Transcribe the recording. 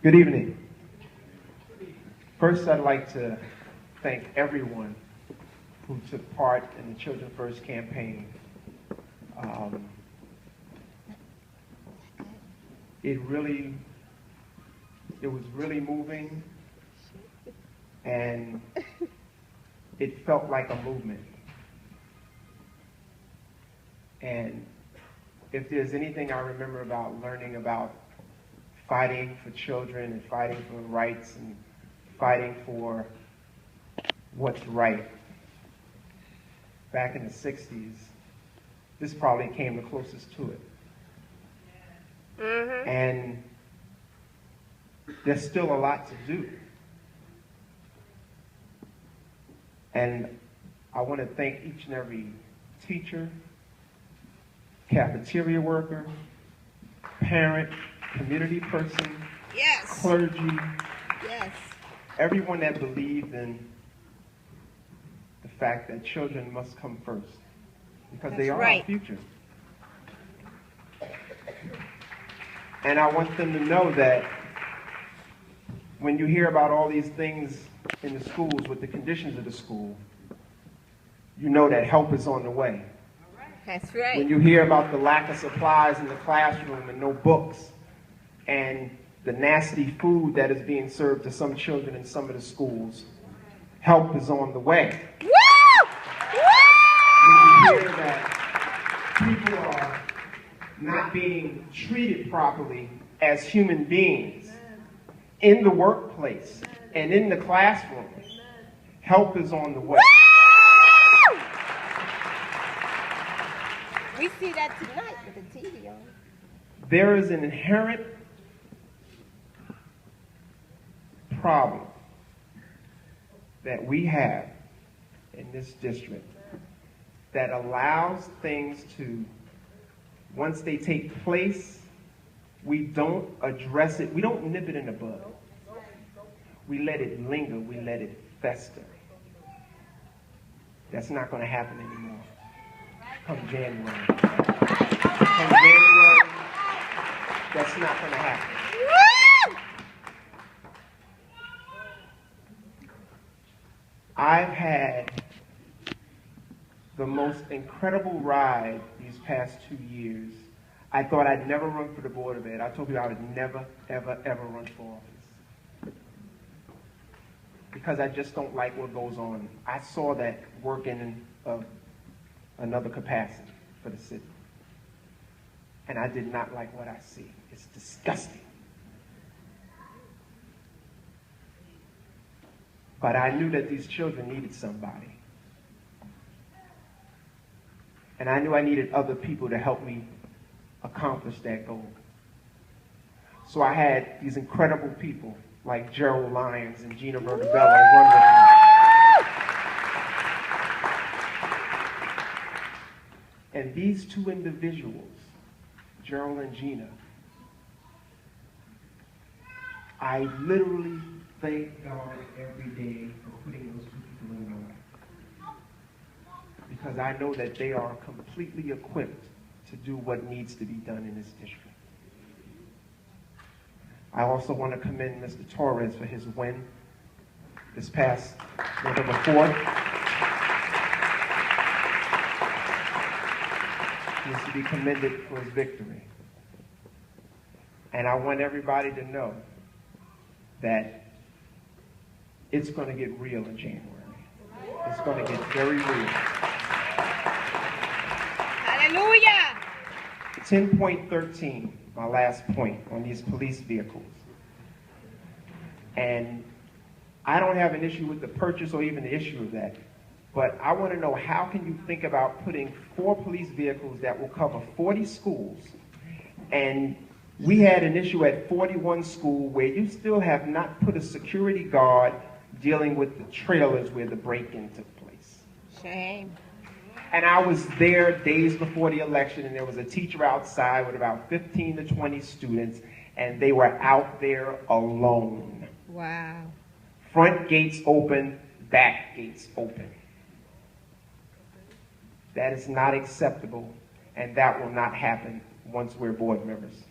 Good evening. First, I'd like to thank everyone who took part in the Children First campaign. It was really moving, and it felt like a movement. And if there's anything I remember about learning about fighting for children and fighting for rights and fighting for what's right, back in the 60s, this probably came the closest to it. Mm-hmm. And there's still a lot to do. And I want to thank each and every teacher, cafeteria worker, parent, community person, yes, clergy, yes, everyone that believed in the fact that children must come first, because they are our future. And I want them to know that when you hear about all these things in the schools with the conditions of the school, you know that help is on the way. That's right. When you hear about the lack of supplies in the classroom and no books, and the nasty food that is being served to some children in some of the schools, help is on the way. Woo! Woo! When you hear that people are not being treated properly as human beings in the workplace and in the classroom, help is on the way. Woo! We see that tonight with the TV on. There is an inherent problem that we have in this district that allows things to, once they take place, we don't address it, we don't nip it in the bud. We let it linger, we let it fester. That's not going to happen anymore. Come January. Come January, that's not going to happen. I've had the most incredible ride these past 2 years. I thought I'd never run for the Board of Ed. I told you I would never, ever, ever run for office, because I just don't like what goes on. I saw that working in another capacity for the city, and I did not like what I see. It's disgusting. But I knew that these children needed somebody. And I knew I needed other people to help me accomplish that goal. So I had these incredible people like Gerald Lyons and Gina Vertabella run with me. And these two individuals, Gerald and Gina, I literally thank God every day for putting those two people in my life, because I know that they are completely equipped to do what needs to be done in this district. I also want to commend Mr. Torres for his win this past November 4th. He is to be commended for his victory. And I want everybody to know that it's going to get real in January. It's going to get very real. Hallelujah! 10.13, my last point on these police vehicles. And I don't have an issue with the purchase or even the issue of that. But I want to know, how can you think about putting 4 police vehicles that will cover 40 schools, and we had an issue at 41 school where you still have not put a security guard dealing with the trailers where the break-in took place. Shame. And I was there days before the election, and there was a teacher outside with about 15 to 20 students, and they were out there alone. Wow. Front gates open, back gates open. That is not acceptable, and that will not happen once we're board members.